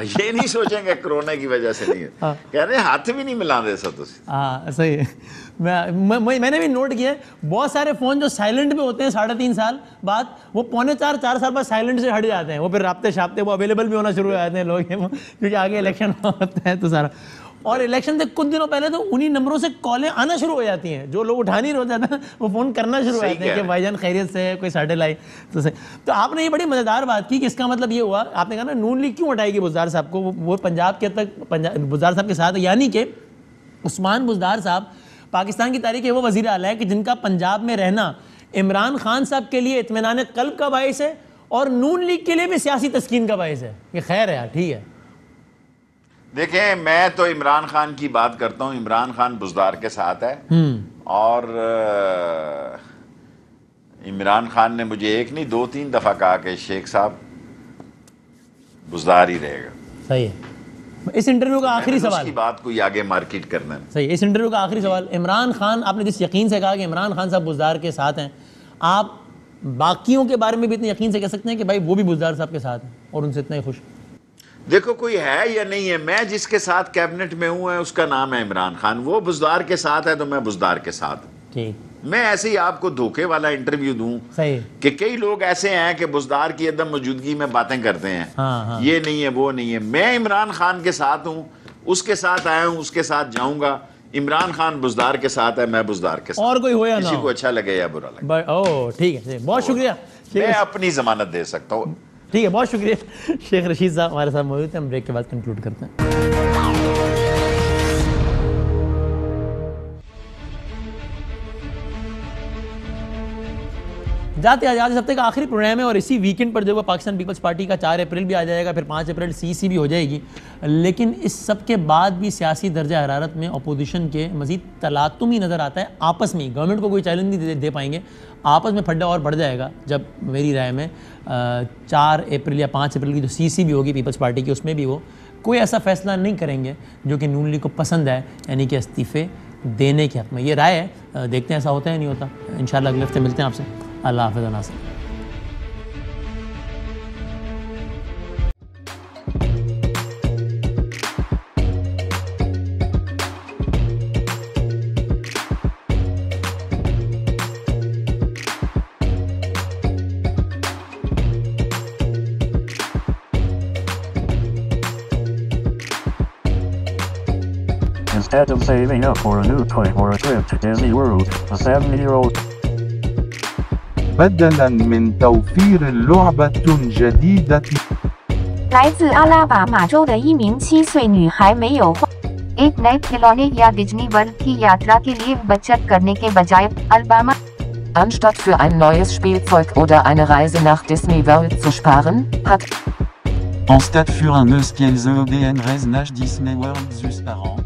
یہ نہیں سوچیں کہ کورونا کی وجہ سے نہیں ہے, کہہ رہے ہاتھ بھی نہیں ملا دے سکتے. ہاں صحیح ہے. میں نے بھی نوٹ کیا ہے, بہت سارے فون جو سائلنٹ میں ہوتے ہیں 3.5 سال بعد, وہ 3.25-4 سال بعد سائلنٹ سے ہٹ جاتے ہیں, وہ پھر رابطے شاپتے وہ اویلیبل بھی ہونا شروع ہو جاتے ہیں لوگ, کیونکہ آگے الیکشن ہوتا ہے تو سارا. اور الیکشن سے کچھ دنوں پہلے تو انہی نمبروں سے کالیں آنا شروع ہو جاتی ہیں, جو لوگ اٹھا نہیں رہتے ہیں وہ فون کرنا شروع ہو جاتے ہیں کہ بھائی جان خیریت سے, کوئی ساٹے لائی تو آپ نے یہ بڑی مزیدار بات کی کہ اس کا مطلب یہ ہوا, آپ نے کہا نا نون لیگ کیوں ہٹائے گی بزدار صاحب کو, وہ پنجاب کے تک بزدار صاحب کے ساتھ, یعنی کہ عثمان بزدار صاحب پاکستان کی تاریخ ہے وہ وزیر اعلیٰ ہے کہ جن کا پنجاب میں رہنا عمران خان صاحب کے لیے اطمینان قلب کا باعث ہے, اور نون لیگ کے لیے بھی سیاسی تسکین کا باعث ہے. یہ خیر ہے یار, ٹھیک ہے. دیکھیں میں تو عمران خان کی بات کرتا ہوں, عمران خان بزدار کے ساتھ ہے, اور عمران خان نے مجھے 1 نہیں 2-3 دفعہ کہا کہ شیخ صاحب بزدار ہی رہے گا. صحیح ہے. اس انٹرویو کا آخری سوال, اس کی بات کو آگے مارکیٹ کرنا ہے. صحیح, اس انٹرویو کا آخری سوال, عمران خان, آپ نے جس یقین سے کہا کہ عمران خان صاحب بزدار کے ساتھ ہیں, آپ باقیوں کے بارے میں بھی اتنے یقین سے کہہ سکتے ہیں کہ بھائی وہ بھی بزدار صاحب کے ساتھ ہیں اور ان سے اتنے خوش؟ دیکھو کوئی ہے یا نہیں ہے, میں جس کے ساتھ کیبنٹ میں ہوں اس کا نام ہے عمران خان, وہ بزدار کے ساتھ ہے تو میں بزدار کے ساتھ ہوں. ٹھیک, میں ایسے ہی آپ کو دھوکے والا انٹرویو دوں کہ کئی لوگ ایسے ہیں کہ بزدار کی عدم موجودگی میں باتیں کرتے ہیں, یہ نہیں ہے وہ نہیں ہے. میں عمران خان کے ساتھ ہوں, اس کے ساتھ آیا ہوں, اس کے ساتھ جاؤں گا. عمران خان بزدار کے ساتھ ہے, میں بزدار کے ساتھ, اور کوئی ہو یا نہ ہو, کسی کو اچھا لگے یا برا لگے. اوہ ٹھیک ہے, بہت شکریہ. میں اپنی ضمانت دے سکتا ہوں. ٹھیک ہے, بہت شکریہ. شیخ رشید صاحب ہمارے ساتھ موجود ہیں, ہم بریک کے بعد کنکلوڈ کرتے ہیں. جاتے آج اس ہفتے کا آخری پروگرام ہے, اور اسی ویکنڈ پر جو پاکستان پیپلز پارٹی کا 4 اپریل بھی آ جائے گا, پھر 5 اپریل CEC بھی ہو جائے گی. لیکن اس سب کے بعد بھی سیاسی درجہ حرارت میں اپوزیشن کے مزید تلاطم ہی نظر آتا ہے آپس میں ہی. گورنمنٹ کو کوئی چیلنج نہیں دے پائیں گے, آپس میں پھڈا اور بڑھ جائے گا جب میری رائے میں 4 اپریل یا 5 اپریل کی جو CC بھی ہوگی پیپلز پارٹی کی, اس میں بھی وہ کوئی ایسا فیصلہ نہیں کریں گے جو کہ نون لیگ کو پسند ہے, یعنی کہ استعفے دینے کے حق میں. یہ رائے ہے, دیکھتے ہیں ایسا ہوتا ہے نہیں ہوتا. انشاءاللہ اگلے ہفتے ملتے ہیں آپ سے. اللہ حافظ ناصر. Instead of saving up for a new toy or a trip to Disney World, a 7-year-old بدلاً من توفير لعبة جديدة 来自阿拉巴马州的一名7岁女孩没有花 ایک نئے کھلونے یا ڈزنی ورلڈ کی یاترا کے لیے بچت کرنے کے بجائے Alabama Anstatt für ein neues Spielzeug oder eine Reise nach Disney World zu sparen, hat Anstatt für un neues Spielzeug oder eine Reise nach Disney World zu sparen,